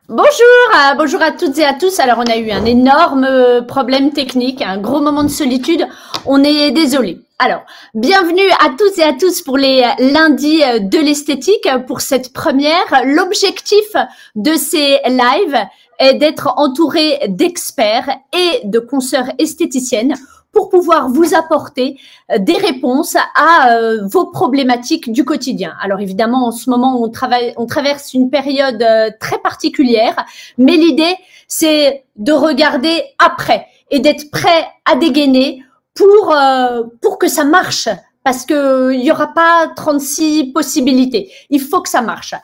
Bonjour, bonjour à toutes et à tous. Alors, on a eu un énorme problème technique, un gros moment de solitude. On est désolé. Alors, bienvenue à toutes et à tous pour les lundis de l'esthétique. Pour cette première, l'objectif de ces lives est d'être entouré d'experts et de consoeurs esthéticiennes pour pouvoir vous apporter des réponses à vos problématiques du quotidien. Alors évidemment, en ce moment, on traverse une période très particulière, mais l'idée, c'est de regarder après et d'être prêt à dégainer pour que ça marche, parce que il y aura pas 36 possibilités. Il faut que ça marche.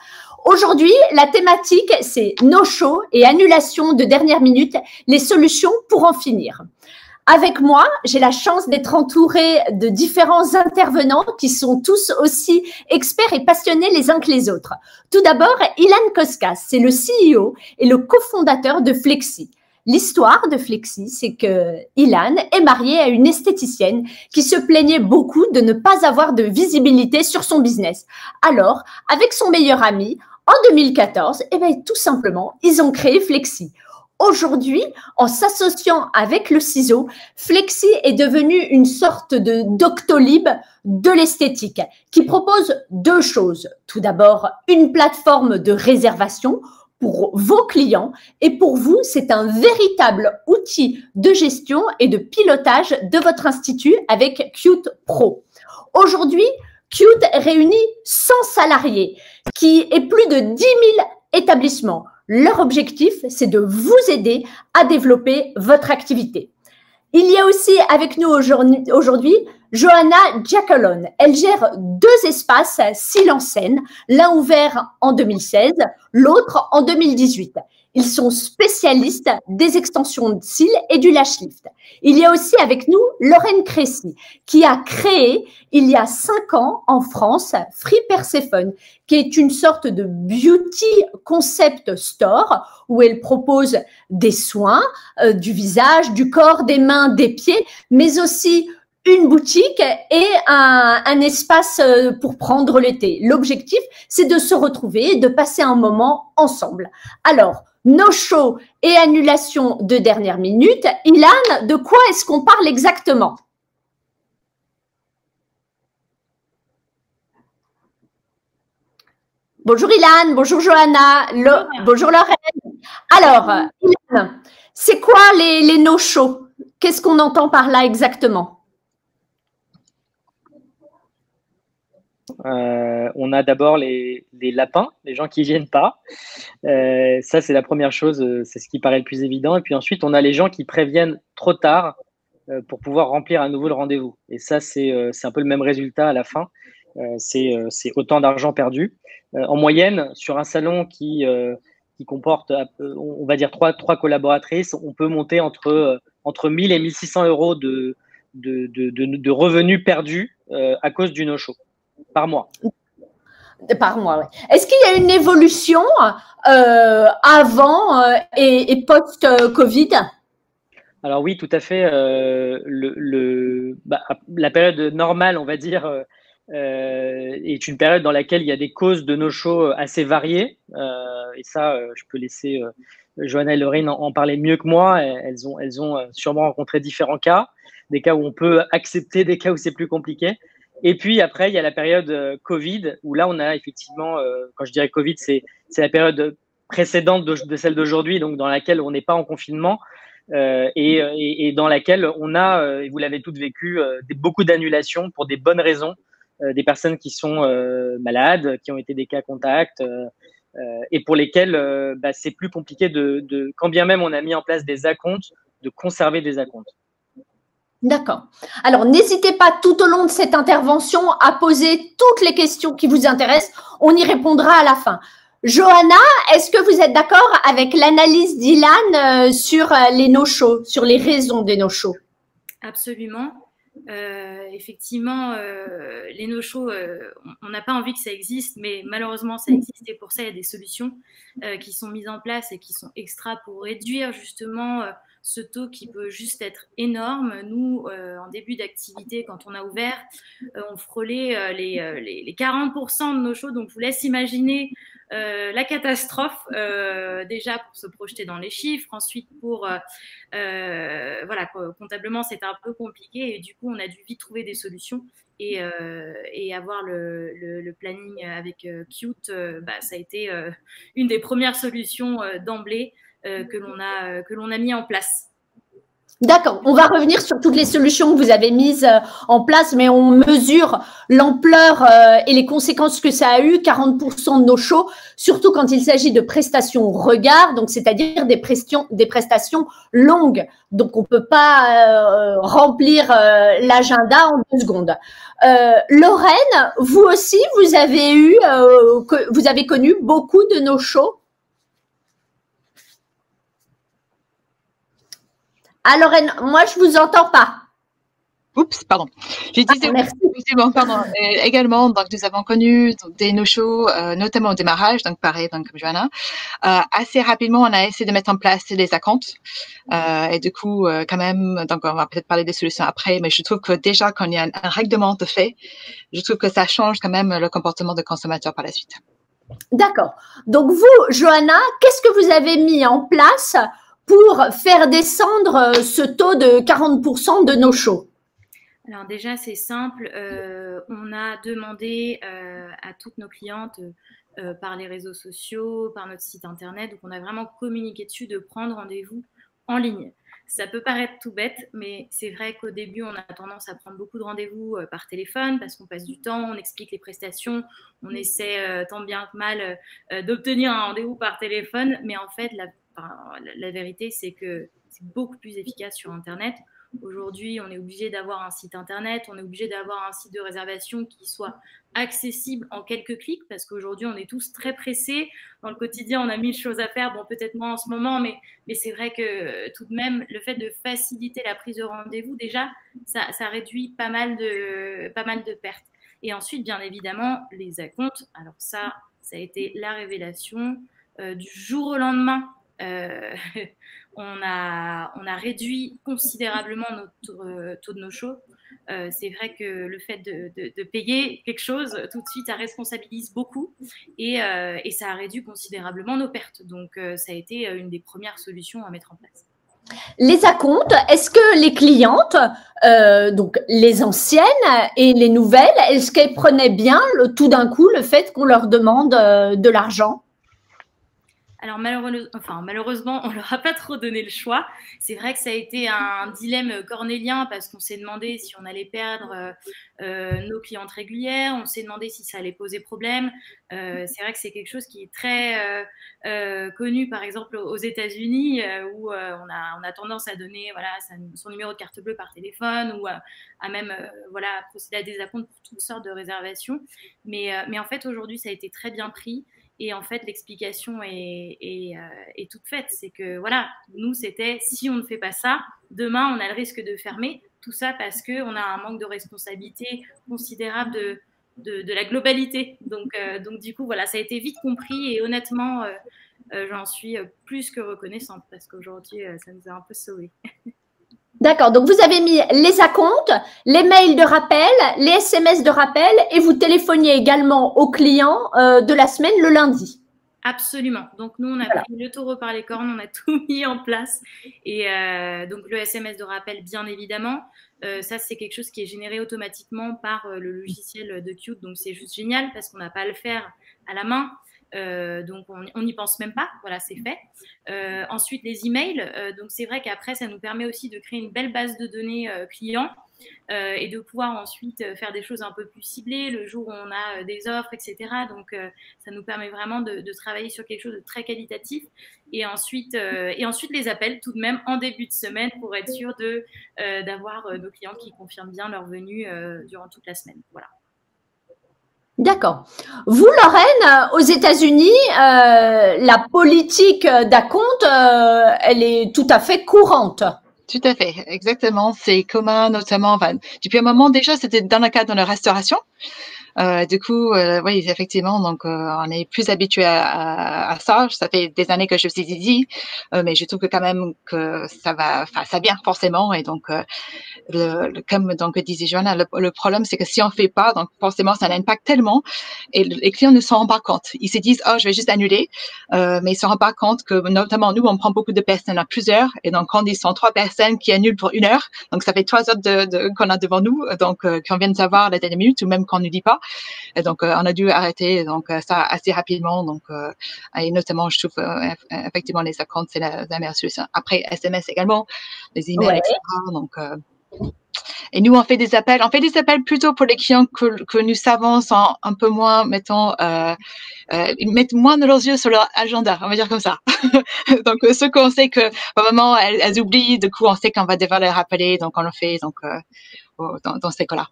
Aujourd'hui, la thématique, c'est no-show et annulation de dernière minute, les solutions pour en finir. Avec moi, j'ai la chance d'être entourée de différents intervenants qui sont tous aussi experts et passionnés les uns que les autres. Tout d'abord, Ilan Koskas, c'est le CEO et le cofondateur de Flexi. L'histoire de Flexi, c'est que Ilan est marié à une esthéticienne qui se plaignait beaucoup de ne pas avoir de visibilité sur son business. Alors, avec son meilleur ami, en 2014, tout simplement, ils ont créé Flexi. Aujourd'hui, en s'associant avec le ciseau, Flexi est devenu une sorte de Doctolib de l'esthétique qui propose deux choses. Tout d'abord, une plateforme de réservation pour vos clients et pour vous, c'est un véritable outil de gestion et de pilotage de votre institut avec Qute Pro. Aujourd'hui, Qute réunit 100 salariés qui est plus de 10 000 établissements. Leur objectif, c'est de vous aider à développer votre activité. Il y a aussi avec nous aujourd'hui Johanna Giacalone. Elle gère deux espaces Cils en Seine, l'un ouvert en 2016, l'autre en 2018. Ils sont spécialistes des extensions de cils et du lash lift. Il y a aussi avec nous Lorraine Crécy, qui a créé il y a 5 ans en France Free Persephone, qui est une sorte de beauty concept store où elle propose des soins du visage, du corps, des mains, des pieds, mais aussi une boutique et un espace pour prendre le thé. L'objectif, c'est de se retrouver et de passer un moment ensemble. Alors, no-show et annulation de dernière minute. Ilan, de quoi est-ce qu'on parle exactement? Bonjour Ilan, bonjour Johanna, bonjour Lorraine. Alors, Ilan, c'est quoi les no-show? Qu'est-ce qu'on entend par là exactement? On a d'abord les lapins, les gens qui viennent pas. Ça, c'est la première chose, c'est ce qui paraît le plus évident. Et puis ensuite, on a les gens qui préviennent trop tard pour pouvoir remplir à nouveau le rendez-vous. Et ça, c'est un peu le même résultat à la fin. C'est autant d'argent perdu. En moyenne, sur un salon qui comporte, on va dire, trois collaboratrices, on peut monter entre 1000 et 1600 euros de revenus perdus à cause du no-show par mois. Par mois, oui. Est-ce qu'il y a une évolution avant et post-Covid? Alors oui, tout à fait. La période normale, on va dire, est une période dans laquelle il y a des causes de no-show assez variées. Et ça, je peux laisser Johanna et Lorraine en parler mieux que moi. Elles ont sûrement rencontré différents cas, des cas où on peut accepter, des cas où c'est plus compliqué. Et puis après, il y a la période Covid, où là, on a effectivement, quand je dirais Covid, c'est la période précédente de celle d'aujourd'hui, donc dans laquelle on n'est pas en confinement et dans laquelle on a, et vous l'avez toutes vécu, beaucoup d'annulations pour des bonnes raisons, des personnes qui sont malades, qui ont été des cas contacts et pour lesquels c'est plus compliqué quand bien même on a mis en place des acomptes, de conserver des acomptes. D'accord. Alors, n'hésitez pas tout au long de cette intervention à poser toutes les questions qui vous intéressent. On y répondra à la fin. Johanna, est-ce que vous êtes d'accord avec l'analyse d'Ilan sur les no-shows, sur les raisons des no-shows? Absolument. Effectivement, les no-shows, on n'a pas envie que ça existe, mais malheureusement, ça existe et pour ça, il y a des solutions qui sont mises en place et qui sont extra pour réduire justement ce taux qui peut juste être énorme. Nous, en début d'activité, quand on a ouvert, on frôlait les 40% de no-shows, donc je vous laisse imaginer la catastrophe, déjà pour se projeter dans les chiffres, ensuite pour voilà, comptablement c'était un peu compliqué et du coup on a dû vite trouver des solutions et avoir le planning avec Qute, ça a été une des premières solutions d'emblée que l'on a mis en place. D'accord, on va revenir sur toutes les solutions que vous avez mises en place, mais on mesure l'ampleur et les conséquences que ça a eu, 40% de nos shows, surtout quand il s'agit de prestations regard, donc c'est-à-dire des prestations longues. Donc on peut pas remplir l'agenda en 2 secondes. Lorraine, vous aussi, vous avez connu beaucoup de nos shows? Ah, Lorraine, moi, je vous entends pas. Oups, pardon. Je disais, pardon. Également, donc, nous avons connu des no-shows, notamment au démarrage, donc pareil, donc, comme Johanna. Assez rapidement, on a essayé de mettre en place les acomptes. Et du coup, quand même, donc, on va peut-être parler des solutions après, mais je trouve que déjà, quand il y a un règlement de fait, je trouve que ça change quand même le comportement de consommateur par la suite. D'accord. Donc, vous, Johanna, qu'est-ce que vous avez mis en place pour faire descendre ce taux de 40% de nos shows? Alors déjà, c'est simple. On a demandé à toutes nos clientes par les réseaux sociaux, par notre site internet, donc on a vraiment communiqué dessus de prendre rendez-vous en ligne. Ça peut paraître tout bête, mais c'est vrai qu'au début, on a tendance à prendre beaucoup de rendez-vous par téléphone parce qu'on passe du temps, on explique les prestations, on essaie tant bien que mal d'obtenir un rendez-vous par téléphone, mais en fait, la vérité, c'est que c'est beaucoup plus efficace sur Internet. Aujourd'hui, on est obligé d'avoir un site Internet, on est obligé d'avoir un site de réservation qui soit accessible en quelques clics parce qu'aujourd'hui, on est tous très pressés. Dans le quotidien, on a 1000 choses à faire. Bon, peut-être moins en ce moment, mais c'est vrai que tout de même, le fait de faciliter la prise de rendez-vous, déjà, ça réduit pas mal de pertes. Et ensuite, bien évidemment, les acomptes. Alors ça a été la révélation. Du jour au lendemain, on a réduit considérablement notre taux de no-show. C'est vrai que le fait de payer quelque chose, tout de suite, ça responsabilise beaucoup et ça a réduit considérablement nos pertes. Donc, ça a été une des premières solutions à mettre en place. Les acomptes, est-ce que les clientes, donc les anciennes et les nouvelles, est-ce qu'elles prenaient bien tout d'un coup le fait qu'on leur demande de l'argent? Alors malheureusement, on leur a pas trop donné le choix. C'est vrai que ça a été un dilemme cornélien parce qu'on s'est demandé si on allait perdre nos clientes régulières, on s'est demandé si ça allait poser problème. C'est vrai que c'est quelque chose qui est très connu, par exemple aux États-Unis, où on a tendance à donner son numéro de carte bleue par téléphone ou à même procéder à des acomptes pour toutes sortes de réservations. Mais en fait, aujourd'hui, ça a été très bien pris. Et en fait, l'explication est toute faite. C'est que, voilà, nous, c'était si on ne fait pas ça, demain, on a le risque de fermer. Tout ça parce qu'on a un manque de responsabilité considérable de la globalité. Donc, du coup, voilà, ça a été vite compris. Et honnêtement, j'en suis plus que reconnaissante parce qu'aujourd'hui, ça nous a un peu sauvés. D'accord, donc vous avez mis les acomptes, les mails de rappel, les SMS de rappel et vous téléphoniez également aux clients de la semaine le lundi. Absolument. Donc, nous, on a pris le taureau par les cornes, on a tout mis en place. Et donc, le SMS de rappel, bien évidemment. Ça, c'est quelque chose qui est généré automatiquement par le logiciel de Qute. Donc, c'est juste génial parce qu'on n'a pas à le faire à la main. Donc on n'y pense même pas, voilà, c'est fait. Ensuite les emails, donc c'est vrai qu'après ça nous permet aussi de créer une belle base de données clients et de pouvoir ensuite faire des choses un peu plus ciblées le jour où on a des offres, etc. Donc ça nous permet vraiment de travailler sur quelque chose de très qualitatif et ensuite les appels tout de même en début de semaine pour être sûr d'avoir nos clients qui confirment bien leur venue durant toute la semaine, voilà. D'accord. Vous, Lorraine, aux États-Unis, la politique d'acompte, elle est tout à fait courante. Tout à fait, exactement. C'est commun, notamment, depuis un moment déjà, c'était dans le cadre de la restauration. Du coup, oui, effectivement, donc on est plus habitué à ça. Ça fait des années que je suis ici, mais je trouve que quand même que ça va, enfin, ça vient forcément. Et donc, comme donc disait Joanna, le problème c'est que si on fait pas, donc forcément ça a un impact tellement, et les clients ne s'en rendent pas compte. Ils se disent je vais juste annuler, mais ils se rendent pas compte que notamment nous on prend beaucoup de personnes à plusieurs, et donc quand ils sont 3 personnes qui annulent pour 1 heure, donc ça fait 3 heures qu'on a devant nous, donc qu'on vient de savoir la dernière minute ou même qu'on ne dit pas, et donc on a dû arrêter donc ça assez rapidement. Donc et notamment je trouve effectivement les accounts c'est la meilleure solution. Après SMS également, les emails, etc. Donc et nous, on fait des appels plutôt pour les clients que nous savons sont un peu moins, mettons, ils mettent moins de leurs yeux sur leur agenda, on va dire comme ça. Donc, ceux qu'on sait que vraiment elles oublient, du coup, on sait qu'on va devoir les rappeler, donc on le fait, donc dans ces cas-là.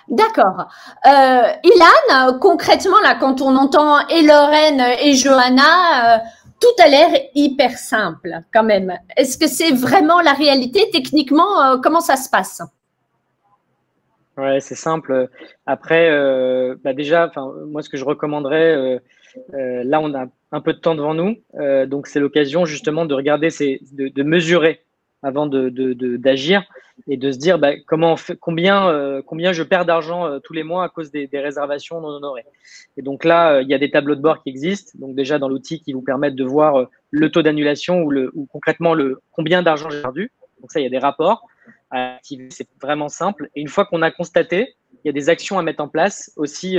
D'accord. Ilan, concrètement, là, quand on entend et Lorraine et Joanna, tout a l'air hyper simple quand même. Est-ce que c'est vraiment la réalité techniquement? Comment ça se passe? Ouais, c'est simple. Après, déjà, moi, ce que je recommanderais, là, on a un peu de temps devant nous, donc c'est l'occasion justement de regarder, de mesurer avant d'agir et de se dire comment on fait, combien je perds d'argent tous les mois à cause des réservations non honorées. Et donc là, il y a des tableaux de bord qui existent, donc déjà dans l'outil qui vous permettent de voir le taux d'annulation ou concrètement combien d'argent j'ai perdu. Donc ça, il y a des rapports à activer, c'est vraiment simple. Et une fois qu'on a constaté, il y a des actions à mettre en place aussi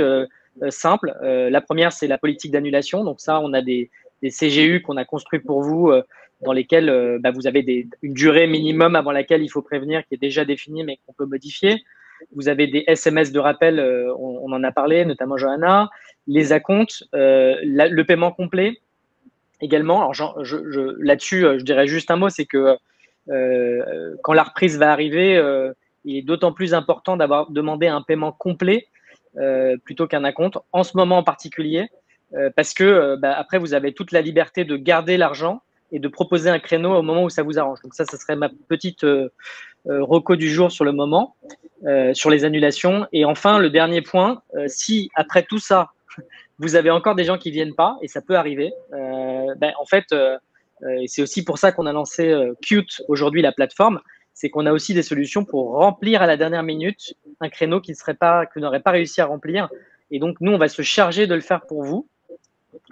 simples. La première, c'est la politique d'annulation. Donc ça, on a des CGU qu'on a construits pour vous, dans lesquels vous avez une durée minimum avant laquelle il faut prévenir, qui est déjà définie, mais qu'on peut modifier. Vous avez des SMS de rappel, on en a parlé, notamment Johanna, les acomptes, le paiement complet également. Alors là-dessus, je dirais juste un mot, c'est que quand la reprise va arriver, il est d'autant plus important d'avoir demandé un paiement complet plutôt qu'un acompte, en ce moment en particulier, parce que après, vous avez toute la liberté de garder l'argent et de proposer un créneau au moment où ça vous arrange. Donc ça serait ma petite reco du jour sur le moment, sur les annulations. Et enfin, le dernier point, si après tout ça, vous avez encore des gens qui viennent pas, et ça peut arriver, en fait, et c'est aussi pour ça qu'on a lancé Qute aujourd'hui, la plateforme, c'est qu'on a aussi des solutions pour remplir à la dernière minute un créneau que n'aurait pas réussi à remplir. Et donc, nous, on va se charger de le faire pour vous.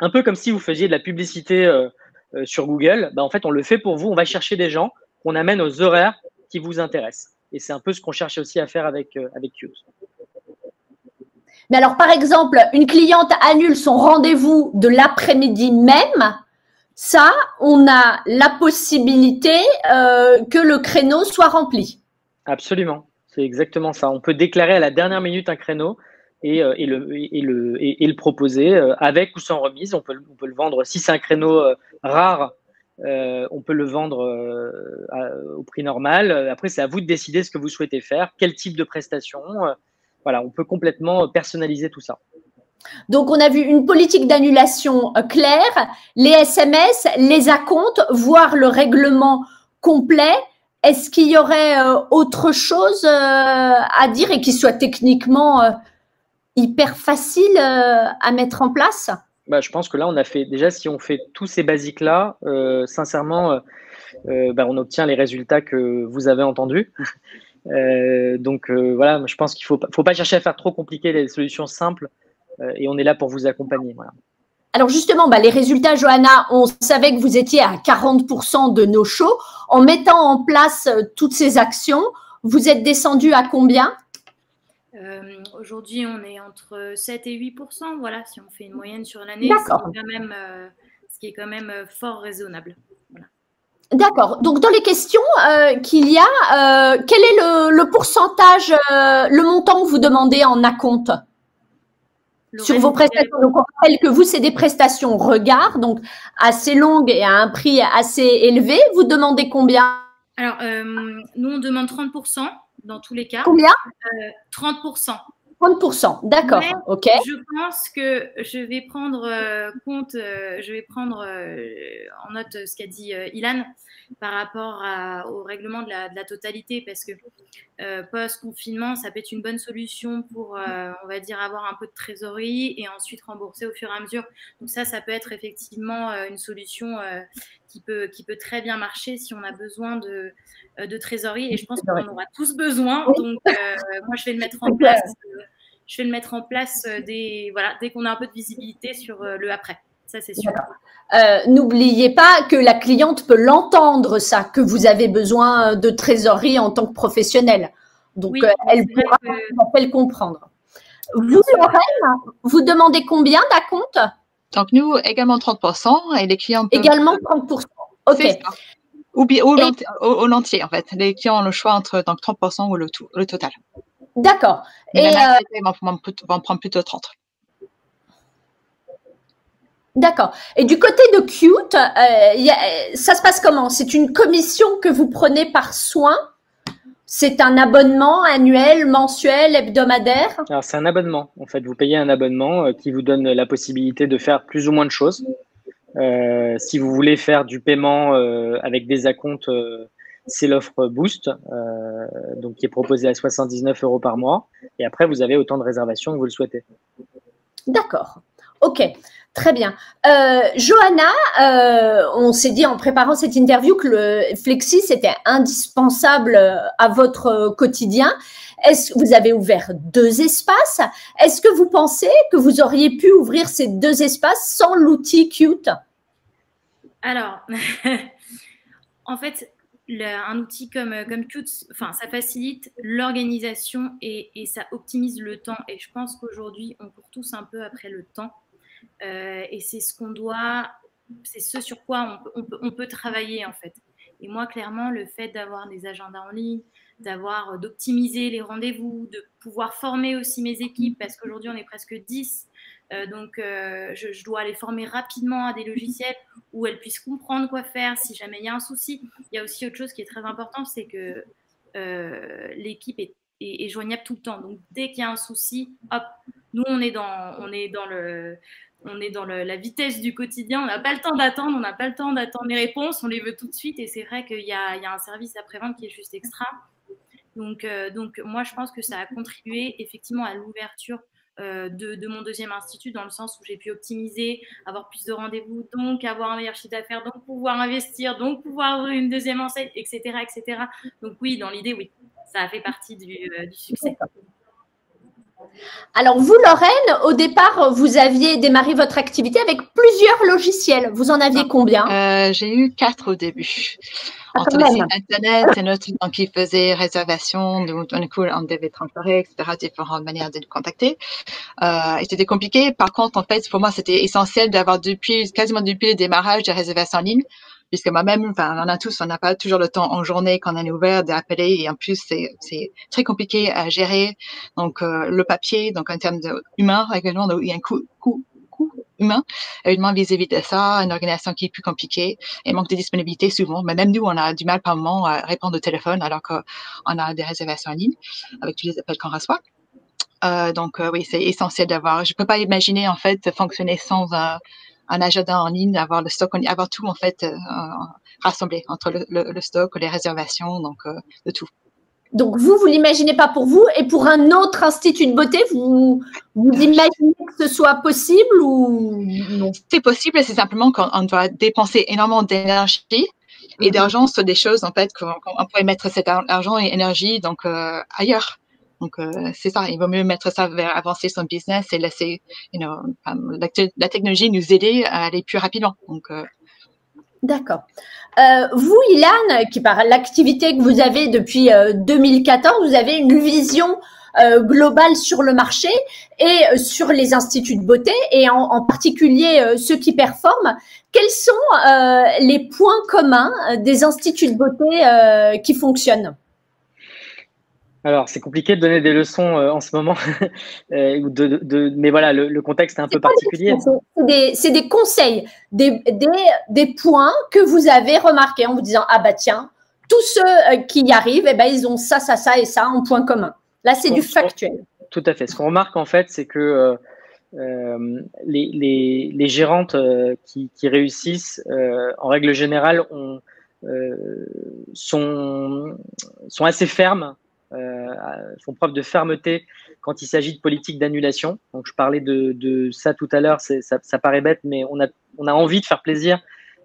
Un peu comme si vous faisiez de la publicité sur Google. En fait, on le fait pour vous. On va chercher des gens qu'on amène aux horaires qui vous intéressent. Et c'est un peu ce qu'on cherche aussi à faire avec Qute. Mais alors, par exemple, une cliente annule son rendez-vous de l'après-midi même. Ça, on a la possibilité que le créneau soit rempli. Absolument, c'est exactement ça. On peut déclarer à la dernière minute un créneau et le proposer avec ou sans remise. On peut le vendre. Si c'est un créneau rare, on peut le vendre au prix normal. Après, c'est à vous de décider ce que vous souhaitez faire, quel type de prestation. Voilà, on peut complètement personnaliser tout ça. Donc, on a vu une politique d'annulation claire, les SMS, les acomptes, voire le règlement complet. Est-ce qu'il y aurait autre chose à dire et qui soit techniquement hyper facile à mettre en place? Je pense que là, on a fait, déjà, si on fait tous ces basiques-là, sincèrement, on obtient les résultats que vous avez entendus. Donc, voilà, je pense qu'il ne faut pas chercher à faire trop compliqué, les solutions simples. Et on est là pour vous accompagner. Voilà. Alors justement, les résultats, Johanna, on savait que vous étiez à 40% de no-show. En mettant en place toutes ces actions, vous êtes descendu à combien? Aujourd'hui, on est entre 7 et 8%. Voilà, si on fait une moyenne sur l'année, ce qui est quand même fort raisonnable. Voilà. D'accord. Donc, dans les questions qu'il y a, quel est le pourcentage, le montant que vous demandez en acompte sur vos prestations? Donc, on rappelle que vous, c'est des prestations regard, donc assez longues et à un prix assez élevé. Vous demandez combien? Alors, nous, on demande 30% dans tous les cas. Combien? 30%. 30%, d'accord, ok. Je pense que je vais prendre en note ce qu'a dit Ilan par rapport au règlement de la totalité, parce que post-confinement, ça peut être une bonne solution pour, on va dire, avoir un peu de trésorerie et ensuite rembourser au fur et à mesure. Donc ça peut être effectivement une solution qui peut très bien marcher si on a besoin de trésorerie, et je pense qu'on en aura tous besoin. Donc moi, je vais le mettre en place. Je vais le mettre en place dès qu'on a un peu de visibilité sur le après. Ça, c'est sûr. N'oubliez pas que la cliente peut l'entendre, ça, que vous avez besoin de trésorerie en tant que professionnel. Donc, oui, elle pourra le comprendre. Vous, Lorraine, vous demandez combien d'acompte? Donc, nous, également 30%, et les clients peuvent… Également 30%. OK. Ou l'entier, en fait. Les clients ont le choix entre donc, 30% ou le total. D'accord. Et on prend plutôt 30. D'accord. Et du côté de Qute, ça se passe comment? C'est une commission que vous prenez par soin? C'est un abonnement annuel, mensuel, hebdomadaire? Alors, c'est un abonnement. En fait, vous payez un abonnement qui vous donne la possibilité de faire plus ou moins de choses. Si vous voulez faire du paiement avec des acomptes, c'est l'offre Boost, donc qui est proposée à 79 € par mois. Et après, vous avez autant de réservations que vous le souhaitez. D'accord. OK. Très bien. Johanna, on s'est dit en préparant cette interview que le Flexi, c'était indispensable à votre quotidien. Est-ce que vous avez ouvert 2 espaces? Est-ce que vous pensez que vous auriez pu ouvrir ces 2 espaces sans l'outil Qute? Alors, en fait, un outil comme Qute, ça facilite l'organisation et ça optimise le temps. Et je pense qu'aujourd'hui, on court tous un peu après le temps. Et c'est ce sur quoi on peut travailler, en fait. Et moi, clairement, le fait d'avoir des agendas en ligne, d'optimiser les rendez-vous, de pouvoir former aussi mes équipes, parce qu'aujourd'hui, on est presque 10. Donc, je dois les former rapidement à des logiciels où elles puissent comprendre quoi faire si jamais il y a un souci. Il y a aussi autre chose qui est très important, c'est que l'équipe est joignable tout le temps. Donc, dès qu'il y a un souci, hop, nous, on est dans la vitesse du quotidien. On n'a pas le temps d'attendre, les réponses, on les veut tout de suite. Et c'est vrai qu'il y a un service après-vente qui est juste extra. Donc, moi, je pense que ça a contribué effectivement à l'ouverture de mon 2e institut, dans le sens où j'ai pu optimiser, avoir plus de rendez-vous, donc avoir un meilleur chiffre d'affaires, donc pouvoir investir, donc pouvoir ouvrir une 2e enseigne, etc., etc. Donc oui, dans l'idée, oui, ça a fait partie du succès. Alors vous, Lorraine, au départ, vous aviez démarré votre activité avec plusieurs logiciels. Vous en aviez combien? J'ai eu 4 au début. Entre les sites internet et notre qui faisait réservation, donc on devait transférer, etc., différentes manières de nous contacter. Et c'était compliqué. Par contre, en fait, pour moi, c'était essentiel d'avoir quasiment depuis le démarrage des réservations en ligne, puisque moi-même, on n'a pas toujours le temps en journée quand on est ouvert d'appeler, et en plus, c'est très compliqué à gérer. Donc, le papier, donc en termes humains, également, il y a un coût humain, évidemment, vis-à-vis de ça, une organisation qui est plus compliquée et manque de disponibilité souvent. Mais même nous, on a du mal par moment à répondre au téléphone alors qu'on a des réservations en ligne avec tous les appels qu'on reçoit. Donc, oui, c'est essentiel d'avoir. Je peux pas imaginer, en fait, fonctionner sans un agenda en ligne, avoir le stock, avoir tout, en fait, rassemblé entre le stock, les réservations, donc de tout. Donc, vous l'imaginez pas pour vous, et pour un autre institut de beauté, vous imaginez que ce soit possible ou non? C'est possible, c'est simplement qu'on doit dépenser énormément d'énergie et d'argent sur des choses, en fait, qu'on pourrait mettre cet argent et énergie donc ailleurs. Donc, c'est ça, il vaut mieux mettre ça vers avancer son business et laisser la technologie nous aider à aller plus rapidement. Donc, D'accord. Vous, Ilan, qui par l'activité que vous avez depuis 2014, vous avez une vision globale sur le marché et sur les instituts de beauté, et en particulier ceux qui performent. Quels sont les points communs des instituts de beauté qui fonctionnent? Alors, c'est compliqué de donner des leçons en ce moment, mais voilà, le contexte est un peu particulier. C'est des conseils, des points que vous avez remarqués en vous disant « Ah bah tiens, tous ceux qui y arrivent, eh ben, ils ont ça, ça, ça et ça en point commun ». Là, c'est du factuel. tout à fait. Ce qu'on remarque, en fait, c'est que les gérantes qui réussissent, en règle générale, sont assez fermes, font preuve de fermeté quand il s'agit de politique d'annulation. Donc, je parlais de ça tout à l'heure, ça paraît bête, mais on a envie de faire plaisir.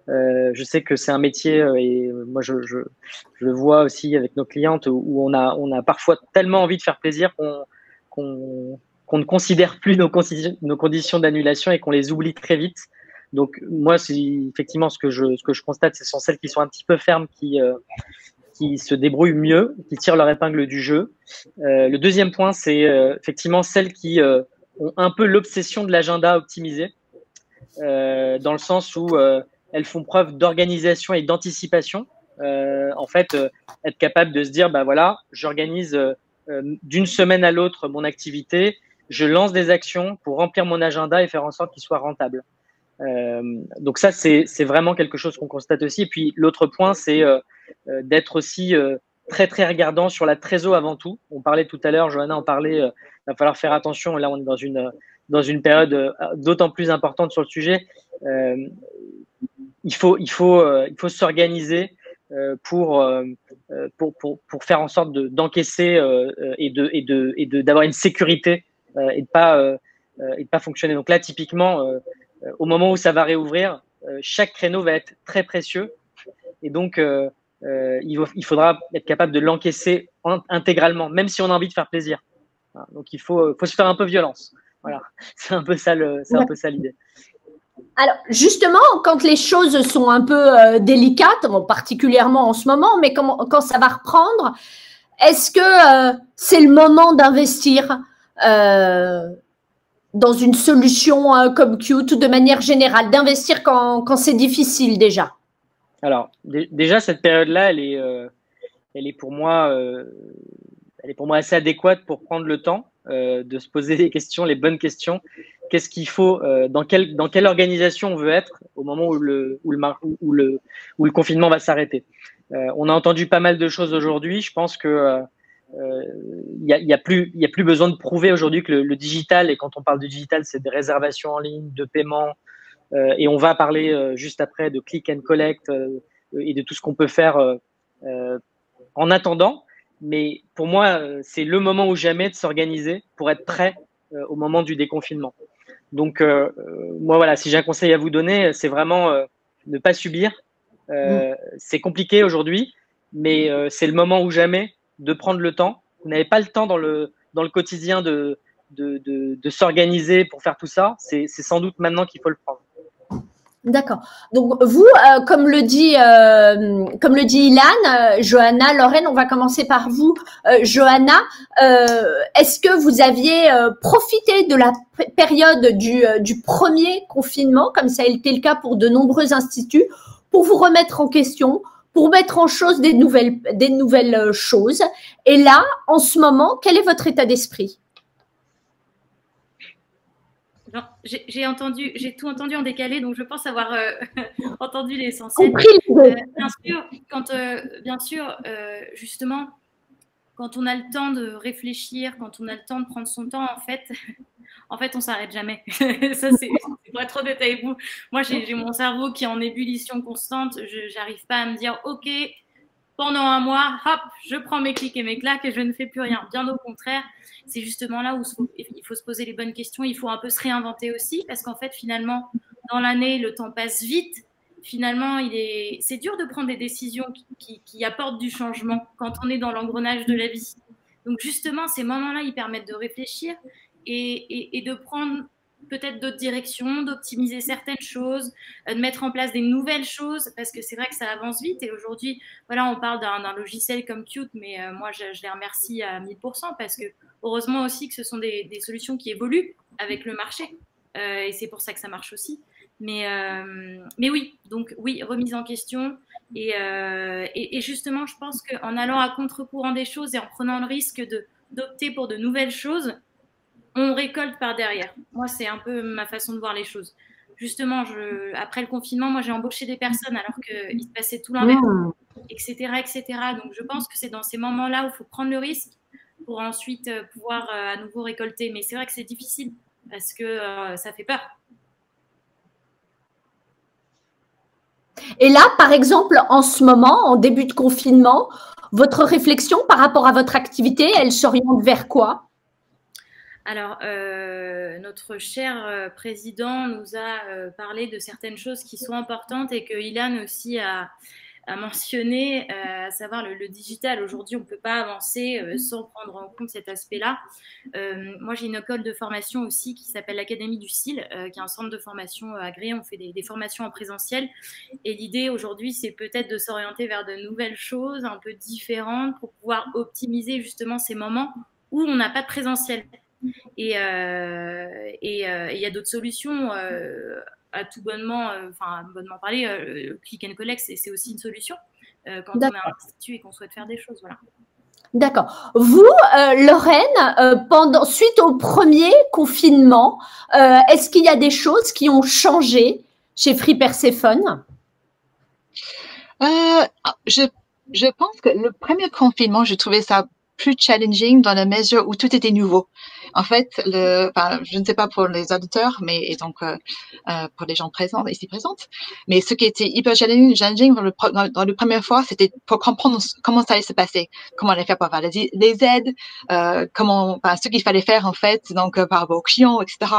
Je sais que c'est un métier, et moi je le vois aussi avec nos clientes, où on a parfois tellement envie de faire plaisir qu'on ne considère plus nos conditions d'annulation et qu'on les oublie très vite. Donc moi, effectivement, ce que je constate, ce sont celles qui sont un petit peu fermes qui se débrouillent mieux, qui tirent leur épingle du jeu. Le deuxième point, c'est effectivement celles qui ont un peu l'obsession de l'agenda optimisé, dans le sens où elles font preuve d'organisation et d'anticipation. En fait, être capable de se dire, bah voilà, j'organise d'une semaine à l'autre mon activité, je lance des actions pour remplir mon agenda et faire en sorte qu'il soit rentable. Donc ça, c'est vraiment quelque chose qu'on constate aussi. Et puis l'autre point, c'est d'être aussi très très regardant sur la trésor avant tout. On parlait tout à l'heure, Johanna en parlait, il va falloir faire attention. Là, on est dans une période d'autant plus importante sur le sujet. Il faut s'organiser pour faire en sorte d'encaisser et d'avoir une sécurité et de pas fonctionner. Donc là, typiquement, au moment où ça va réouvrir, chaque créneau va être très précieux et donc il faudra être capable de l'encaisser intégralement, même si on a envie de faire plaisir. Voilà. Donc il faut se faire un peu violence. Voilà, c'est un peu ça l'idée. Alors, justement, quand les choses sont un peu délicates, bon, particulièrement en ce moment, mais quand ça va reprendre, est-ce que c'est le moment d'investir dans une solution comme Qt, de manière générale, d'investir quand c'est difficile déjà? Alors, déjà, cette période-là, elle est pour moi assez adéquate pour prendre le temps de se poser les questions, les bonnes questions. Qu'est-ce qu'il faut, dans quelle organisation on veut être au moment où le confinement va s'arrêter. On a entendu pas mal de choses aujourd'hui. Je pense que il y a plus besoin de prouver aujourd'hui que le digital, et quand on parle de digital, c'est des réservations en ligne, de paiement, et on va parler juste après de click and collect et de tout ce qu'on peut faire en attendant. Mais pour moi, c'est le moment ou jamais de s'organiser pour être prêt au moment du déconfinement. Donc, moi, voilà, si j'ai un conseil à vous donner, c'est vraiment ne pas subir. C'est compliqué aujourd'hui, mais c'est le moment ou jamais de prendre le temps. Vous n'avez pas le temps dans le quotidien de s'organiser pour faire tout ça. C'est sans doute maintenant qu'il faut le prendre. D'accord. Donc vous, comme le dit Ilan, Johanna, Lorraine, on va commencer par vous. Johanna, est-ce que vous aviez profité de la période du premier confinement, comme ça a été le cas pour de nombreux instituts, pour vous remettre en question, pour mettre en chose des nouvelles choses? Et là, en ce moment, quel est votre état d'esprit? J'ai tout entendu en décalé, donc je pense avoir entendu l'essentiel. Bien sûr, justement, quand on a le temps de réfléchir, quand on a le temps de prendre son temps, en fait, on s'arrête jamais. Ça, c'est pour être honnête avec vous. Moi, j'ai mon cerveau qui est en ébullition constante. Je n'arrive pas à me dire, OK, pendant un mois, hop, je prends mes clics et mes claques et je ne fais plus rien. Bien au contraire, c'est justement là où il faut se poser les bonnes questions. Il faut un peu se réinventer aussi parce qu'en fait, finalement, dans l'année, le temps passe vite. Finalement, c'est dur de prendre des décisions qui apportent du changement quand on est dans l'engrenage de la vie. Donc, justement, ces moments-là, ils permettent de réfléchir et de prendre peut-être d'autres directions, d'optimiser certaines choses, de mettre en place des nouvelles choses, parce que c'est vrai que ça avance vite. Et aujourd'hui, voilà, on parle d'un logiciel comme Qt, mais moi, je les remercie à 1000%, parce que heureusement aussi que ce sont des solutions qui évoluent avec le marché. Et c'est pour ça que ça marche aussi. Mais oui, donc oui, remise en question. Et justement, je pense qu'en allant à contre-courant des choses et en prenant le risque d'opter pour de nouvelles choses, on récolte par derrière. Moi, c'est un peu ma façon de voir les choses. Justement, après le confinement, moi, j'ai embauché des personnes alors qu'il se passait tout l'inverse, etc., etc. Donc, je pense que c'est dans ces moments-là où il faut prendre le risque pour ensuite pouvoir à nouveau récolter. Mais c'est vrai que c'est difficile parce que ça fait peur. Et là, par exemple, en ce moment, en début de confinement, votre réflexion par rapport à votre activité, elle s'oriente vers quoi? Alors, notre cher président nous a parlé de certaines choses qui sont importantes et que Ilan aussi a mentionné, à savoir le digital. Aujourd'hui, on ne peut pas avancer sans prendre en compte cet aspect-là. Moi, j'ai une école de formation aussi qui s'appelle l'Académie du style, qui est un centre de formation agréé. On fait des formations en présentiel. Et l'idée aujourd'hui, c'est peut-être de s'orienter vers de nouvelles choses un peu différentes pour pouvoir optimiser justement ces moments où on n'a pas de présentiel. Et il y a d'autres solutions à tout bonnement, bonnement parler. Click and collect, c'est aussi une solution quand on est un institut et qu'on souhaite faire des choses. Voilà. D'accord. Vous, Lorraine, suite au premier confinement, est-ce qu'il y a des choses qui ont changé chez Free Perséphone? Je pense que le premier confinement, je trouvais ça plus challenging dans la mesure où tout était nouveau. En fait, je ne sais pas pour les auditeurs, mais et donc pour les gens présents ici présentes, mais ce qui était hyper challenging dans la première fois, c'était pour comprendre comment ça allait se passer, comment on allait faire pour avoir les aides, ce qu'il fallait faire en fait, donc par rapport aux clients, etc.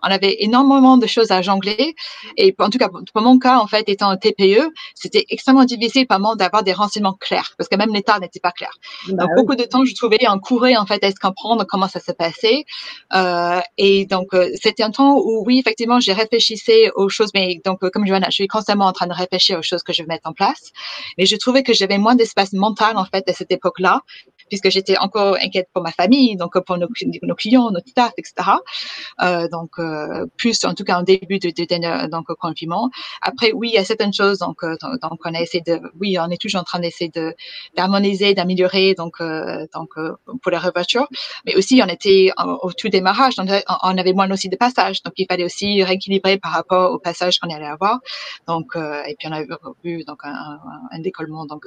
On avait énormément de choses à jongler, et en tout cas pour mon cas, en fait, étant un TPE, c'était extrêmement difficile par moment d'avoir des renseignements clairs, parce que même l'État n'était pas clair. Donc beaucoup de temps, je trouvais on courait en fait à se comprendre comment ça se passait. Et donc c'était un temps où oui, effectivement, j'ai réfléchissé aux choses, mais donc comme Johanna, je suis constamment en train de réfléchir aux choses que je vais mettre en place. Mais je trouvais que j'avais moins d'espace mental en fait à cette époque-là, puisque j'étais encore inquiète pour ma famille, donc pour nos clients, notre staff, etc. Plus en tout cas en début de confinement. Après, oui, il y a certaines choses, donc on a essayé on est toujours en train d'essayer d'harmoniser, d'améliorer, donc pour la réouverture. Mais aussi, on était au tout démarrage, on avait moins aussi de passages, donc il fallait aussi rééquilibrer par rapport au passage qu'on allait avoir. Donc, et puis on a vu donc un décollement donc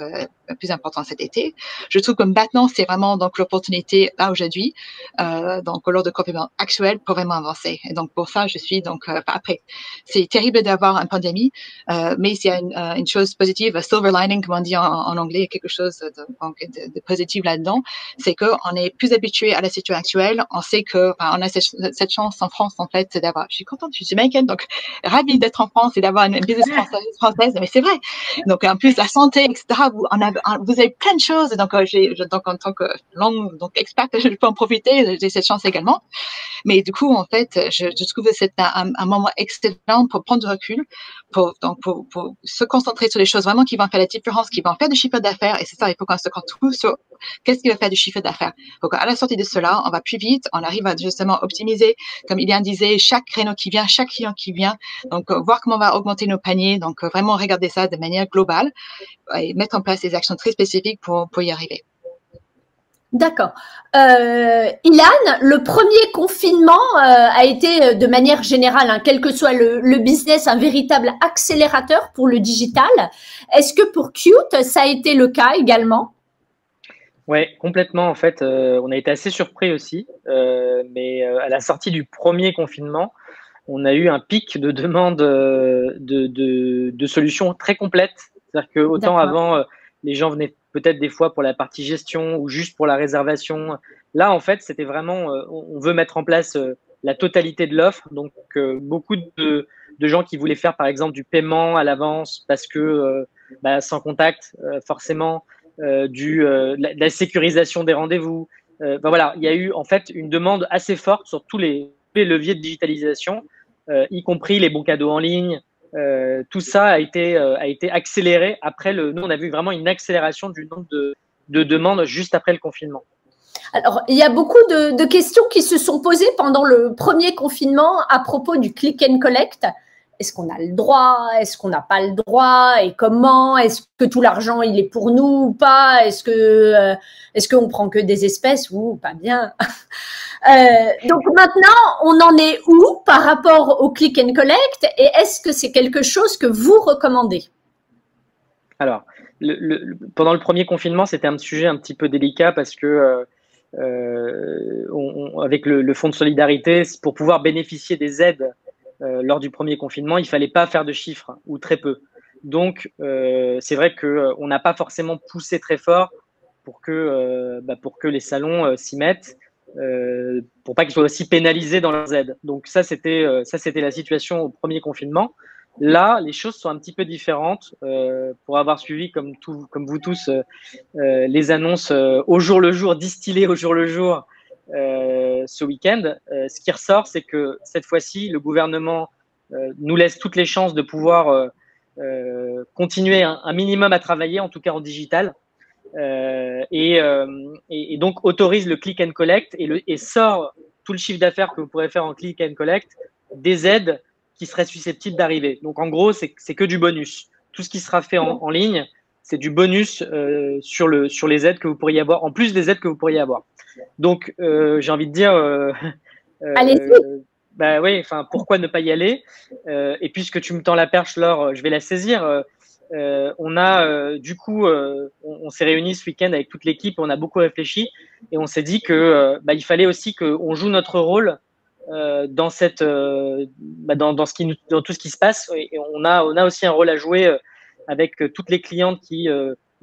plus important cet été. Je trouve que maintenant c'est vraiment donc l'opportunité là aujourd'hui, donc lors de confinement actuel pour vraiment avancer. Et donc pour ça, je suis donc après, c'est terrible d'avoir une pandémie, mais s'il y a une chose positive, a silver lining comme on dit en anglais, quelque chose de positif là-dedans, c'est que on est plus habitué à la situation actuelle. On sait que on a cette chance en France en fait d'avoir. Je suis contente, je suis américaine, donc ravie d'être en France et d'avoir une business française. Mais c'est vrai. Donc en plus la santé, etc. Vous avez plein de choses. Donc donc en tant que langue donc expert, je peux en profiter. J'ai cette chance également. Mais du coup en fait, je trouve que c'est un moment excellent pour prendre du recul, pour se concentrer sur les choses vraiment qui vont faire la différence, qui vont faire du chiffre d'affaires. Et c'est ça, il faut qu'on se concentre sur qu'est-ce qui va faire du chiffre d'affaires. Donc à la sortie de cela, on va plus vite, on arrive à justement optimiser, comme Ilian disait, chaque créneau qui vient, chaque client qui vient. Donc voir comment on va augmenter nos paniers. Donc vraiment regarder ça de manière globale et mettre en place des actions très spécifiques pour y arriver. D'accord. Ilan, le premier confinement a été de manière générale, quel que soit le business, un véritable accélérateur pour le digital. Est-ce que pour Qute, ça a été le cas également? Ouais, complètement. En fait, on a été assez surpris aussi, mais à la sortie du premier confinement, on a eu un pic de demande de solutions très complètes. C'est-à-dire que autant avant, les gens venaient peut-être des fois pour la partie gestion ou juste pour la réservation. Là, en fait, c'était vraiment, on veut mettre en place la totalité de l'offre. Donc, beaucoup de gens qui voulaient faire, par exemple, du paiement à l'avance parce que sans contact, forcément, de la sécurisation des rendez-vous. Voilà, il y a eu en fait une demande assez forte sur tous les leviers de digitalisation, y compris les bons cadeaux en ligne. Tout ça a été accéléré après nous, on a vu vraiment une accélération du nombre de demandes juste après le confinement. Alors, il y a beaucoup de questions qui se sont posées pendant le premier confinement à propos du click and collect. Est-ce qu'on a le droit? Est-ce qu'on n'a pas le droit? Et comment? Est-ce que tout l'argent, il est pour nous ou pas? Est-ce qu'on prend que des espèces ou pas bien? Donc maintenant, on en est où par rapport au click and collect? Et est-ce que c'est quelque chose que vous recommandez? Alors, pendant le premier confinement, c'était un sujet un petit peu délicat parce que avec le fonds de solidarité, pour pouvoir bénéficier des aides lors du premier confinement, il fallait pas faire de chiffres ou très peu. Donc, c'est vrai qu'on n'a pas forcément poussé très fort pour que les salons s'y mettent, pour pas qu'ils soient aussi pénalisés dans leurs aides. Donc ça, c'était la situation au premier confinement. Là, les choses sont un petit peu différentes. Pour avoir suivi, comme vous tous, les annonces au jour le jour, distillées au jour le jour ce week-end, ce qui ressort, c'est que cette fois-ci, le gouvernement nous laisse toutes les chances de pouvoir continuer un minimum à travailler, en tout cas en digital, et donc autorise le click and collect et sort tout le chiffre d'affaires que vous pourrez faire en click and collect des aides qui seraient susceptibles d'arriver. Donc en gros, c'est que du bonus. Tout ce qui sera fait en ligne, c'est du bonus sur les aides que vous pourriez avoir, en plus des aides que vous pourriez avoir. Donc j'ai envie de dire, allez-y. Bah oui, enfin pourquoi ne pas y aller? Et puisque tu me tends la perche, Laure, je vais la saisir. On a du coup, on s'est réunis ce week-end avec toute l'équipe, on a beaucoup réfléchi et on s'est dit que il fallait aussi qu'on joue notre rôle dans cette, dans tout ce qui se passe. Et on a aussi un rôle à jouer avec toutes les clientes qui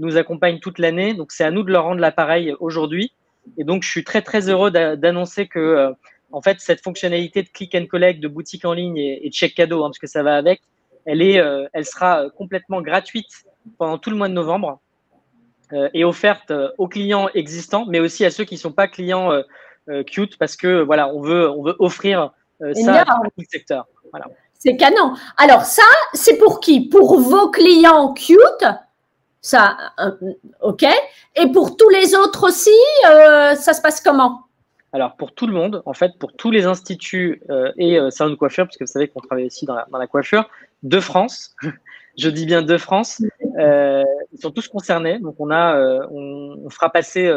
nous accompagnent toute l'année. Donc c'est à nous de leur rendre l'appareil aujourd'hui. Et donc je suis très très heureux d'annoncer que en fait cette fonctionnalité de click and collect, de boutique en ligne et de chèque cadeau, parce que ça va avec, elle sera complètement gratuite pendant tout le mois de novembre et offerte aux clients existants, mais aussi à ceux qui ne sont pas clients Qute, parce que voilà, on veut offrir ça à tout le secteur. Voilà. C'est canon. Alors ça, c'est pour qui? Pour vos clients Qute, ça, ok. Et pour tous les autres aussi, ça se passe comment? Alors pour tout le monde, en fait, pour tous les instituts et salons de coiffure, parce que vous savez qu'on travaille aussi dans la coiffure, de France, je dis bien de France, ils sont tous concernés. Donc on fera passer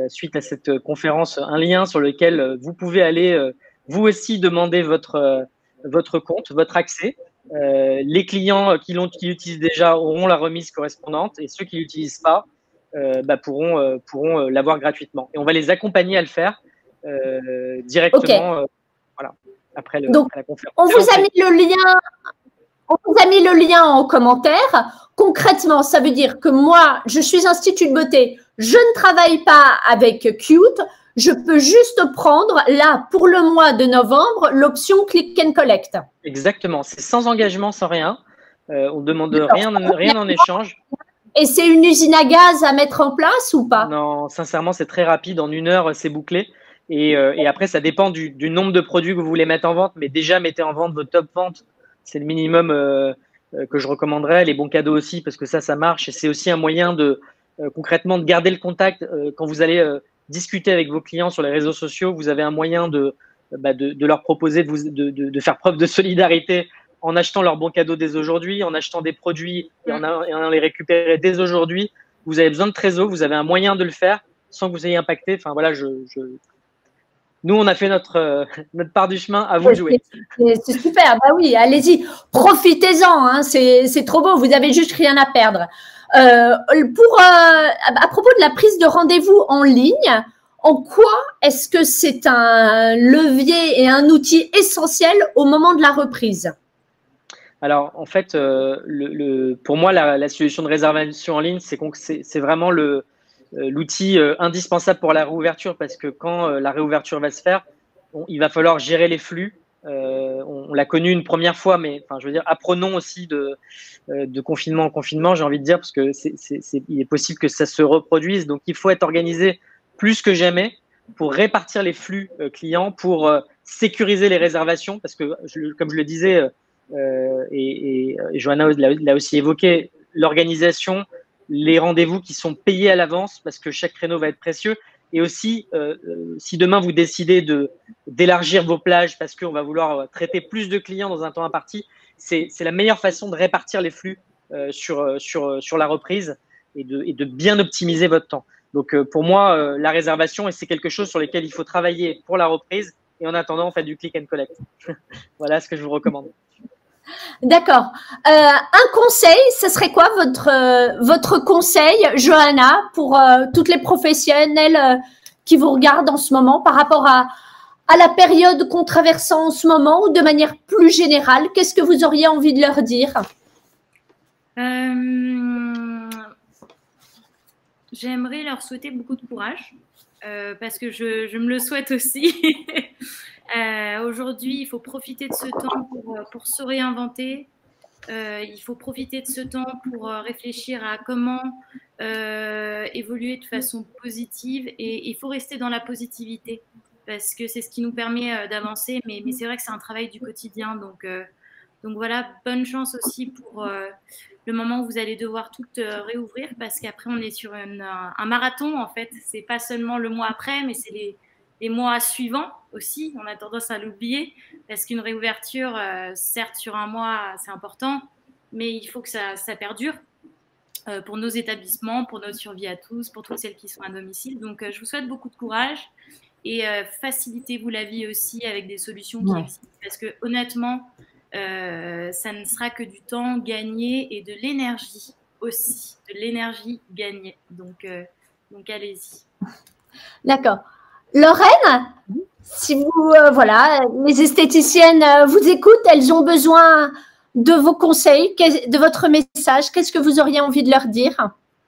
suite à cette conférence un lien sur lequel vous pouvez aller vous aussi demander votre compte, votre accès. Les clients qui l'utilisent déjà auront la remise correspondante et ceux qui l'utilisent pas pourront l'avoir gratuitement. Et on va les accompagner à le faire directement voilà, après la conférence. On vous a mis le lien. On vous a mis le lien en commentaire. Concrètement, ça veut dire que moi, je suis institut de beauté, je ne travaille pas avec Qute, je peux juste prendre là pour le mois de novembre l'option Click and Collect. Exactement, c'est sans engagement, sans rien. On ne demande rien en échange. Et c'est une usine à gaz à mettre en place ou pas? Non, sincèrement, c'est très rapide. En 1 heure, c'est bouclé. Et après, ça dépend du nombre de produits que vous voulez mettre en vente. Mais déjà, mettez en vente vos top ventes. C'est le minimum que je recommanderais. Les bons cadeaux aussi, parce que ça marche. Et c'est aussi un moyen concrètement de garder le contact. Quand vous allez discuter avec vos clients sur les réseaux sociaux, vous avez un moyen de leur proposer de faire preuve de solidarité en achetant leurs bons cadeaux dès aujourd'hui, en achetant des produits et en les récupérer dès aujourd'hui. Vous avez besoin de trésor, vous avez un moyen de le faire sans que vous ayez impacté. Enfin voilà, nous on a fait notre part du chemin, à vous de jouer. C'est super, bah oui, allez-y, profitez-en, hein, c'est trop beau, vous avez juste rien à perdre. À propos de la prise de rendez-vous en ligne, en quoi est-ce que c'est un levier et un outil essentiel au moment de la reprise? Alors, en fait, pour moi, la solution de réservation en ligne, c'est vraiment l'outil indispensable pour la réouverture, parce que quand la réouverture va se faire, il va falloir gérer les flux. On l'a connu une première fois, mais enfin, je veux dire, apprenons aussi de confinement en confinement, j'ai envie de dire, parce que il est possible que ça se reproduise. Donc, il faut être organisé plus que jamais pour répartir les flux clients, pour sécuriser les réservations, parce que, comme je le disais, et Johanna l'a aussi évoqué, l'organisation, les rendez-vous qui sont payés à l'avance parce que chaque créneau va être précieux, et aussi si demain vous décidez d'élargir vos plages parce qu'on va vouloir traiter plus de clients dans un temps imparti, c'est la meilleure façon de répartir les flux sur la reprise et de bien optimiser votre temps. Donc pour moi, la réservation, c'est quelque chose sur lequel il faut travailler pour la reprise, et en attendant, on fait du click and collect. Voilà ce que je vous recommande. D'accord. Un conseil, ce serait quoi votre conseil, Johanna, pour toutes les professionnelles qui vous regardent en ce moment par rapport à la période qu'on traverse en ce moment ou de manière plus générale? Qu'est-ce que vous auriez envie de leur dire? J'aimerais leur souhaiter beaucoup de courage parce que je me le souhaite aussi. Aujourd'hui, il faut profiter de ce temps pour se réinventer. Il faut profiter de ce temps pour réfléchir à comment évoluer de façon positive et il faut rester dans la positivité parce que c'est ce qui nous permet d'avancer. Mais c'est vrai que c'est un travail du quotidien. Donc voilà, bonne chance aussi pour le moment où vous allez devoir tout réouvrir parce qu'après, on est sur un marathon en fait. C'est pas seulement le mois après, mais c'est les mois suivants aussi. On a tendance à l'oublier parce qu'une réouverture, certes sur un mois, c'est important, mais il faut que ça perdure pour nos établissements, pour notre survie à tous, pour toutes celles qui sont à domicile. Donc, je vous souhaite beaucoup de courage et facilitez-vous la vie aussi avec des solutions qui existent parce que honnêtement, ça ne sera que du temps gagné et de l'énergie aussi, de l'énergie gagnée. Donc allez-y. D'accord. Lorraine, si vous, voilà, les esthéticiennes vous écoutent, elles ont besoin de vos conseils, de votre message. Qu'est-ce que vous auriez envie de leur dire?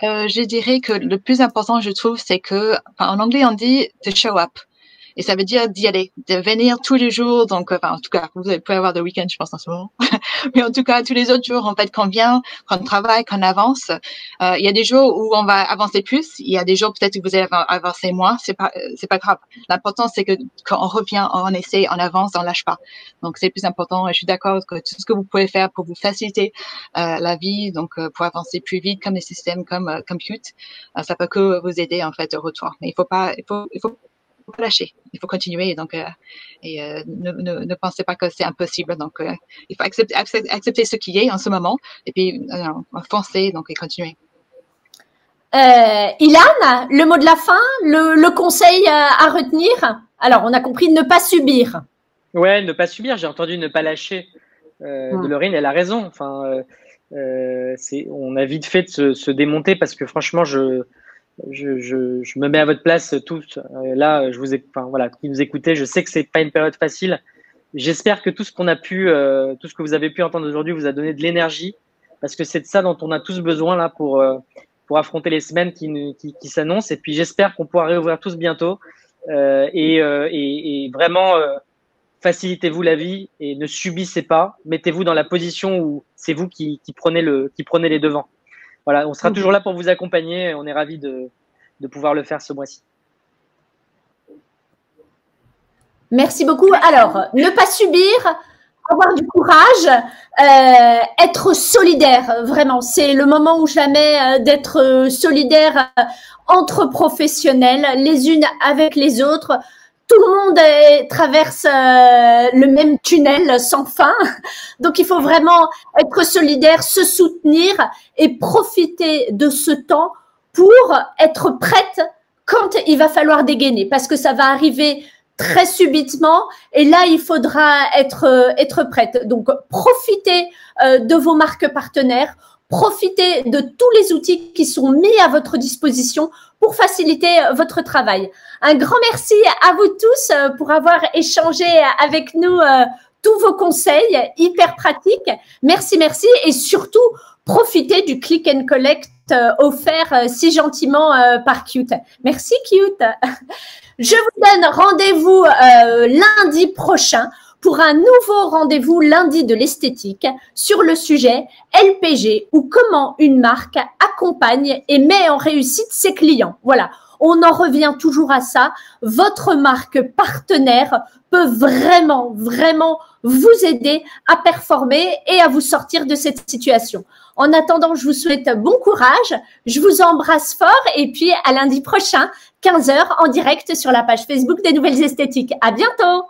Je dirais que le plus important, je trouve, c'est que, en anglais, on dit « to show up ». Et ça veut dire d'y aller, de venir tous les jours. Donc, en tout cas, vous pouvez avoir des week-ends, je pense, en ce moment. Mais en tout cas, tous les autres jours, en fait, qu'on vient, qu'on travaille, qu'on avance. Il y a des jours où on va avancer plus. Il y a des jours peut-être que vous allez avancer moins. C'est pas grave. L'important, c'est que quand on revient, on essaie, on avance, on lâche pas. Donc, c'est le plus important. Et je suis d'accord que tout ce que vous pouvez faire pour vous faciliter la vie, donc pour avancer plus vite, comme les systèmes, comme Qute, ça peut que vous aider en fait au retour. Mais il faut pas lâcher, il faut continuer donc ne pensez pas que c'est impossible donc il faut accepter ce qui est en ce moment et puis foncer donc et continuer. Ilan, le mot de la fin, le conseil à retenir? Alors on a compris ne pas subir. Ouais, ne pas subir, j'ai entendu ne pas lâcher. De Lorraine, elle a raison. Enfin, on a vite fait de se démonter parce que franchement je me mets à votre place tous. Là, voilà, qui nous écoutez, je sais que c'est pas une période facile. J'espère que tout ce qu'on a pu, tout ce que vous avez pu entendre aujourd'hui vous a donné de l'énergie, parce que c'est de ça dont on a tous besoin là pour affronter les semaines qui s'annoncent. Et puis j'espère qu'on pourra réouvrir tous bientôt et vraiment facilitez-vous la vie et ne subissez pas. Mettez-vous dans la position où c'est vous qui prenez les devants. Voilà, on sera toujours là pour vous accompagner. On est ravis de pouvoir le faire ce mois-ci. Merci beaucoup. Alors, ne pas subir, avoir du courage, être solidaire, vraiment. C'est le moment ou jamais d'être solidaire entre professionnels, les unes avec les autres. Tout le monde traverse le même tunnel sans fin. Donc, il faut vraiment être solidaire, se soutenir et profiter de ce temps pour être prête quand il va falloir dégainer. Parce que ça va arriver très subitement et là, il faudra être prête. Donc, profitez de vos marques partenaires. Profitez de tous les outils qui sont mis à votre disposition pour faciliter votre travail. Un grand merci à vous tous pour avoir échangé avec nous tous vos conseils hyper pratiques. Merci, merci et surtout, profitez du click and collect offert si gentiment par Qute. Merci Qute. Je vous donne rendez-vous lundi prochain pour un nouveau rendez-vous lundi de l'esthétique sur le sujet LPG ou comment une marque accompagne et met en réussite ses clients. Voilà, on en revient toujours à ça. Votre marque partenaire peut vraiment, vraiment vous aider à performer et à vous sortir de cette situation. En attendant, je vous souhaite bon courage, je vous embrasse fort et puis à lundi prochain, 15h en direct sur la page Facebook des Nouvelles Esthétiques. À bientôt!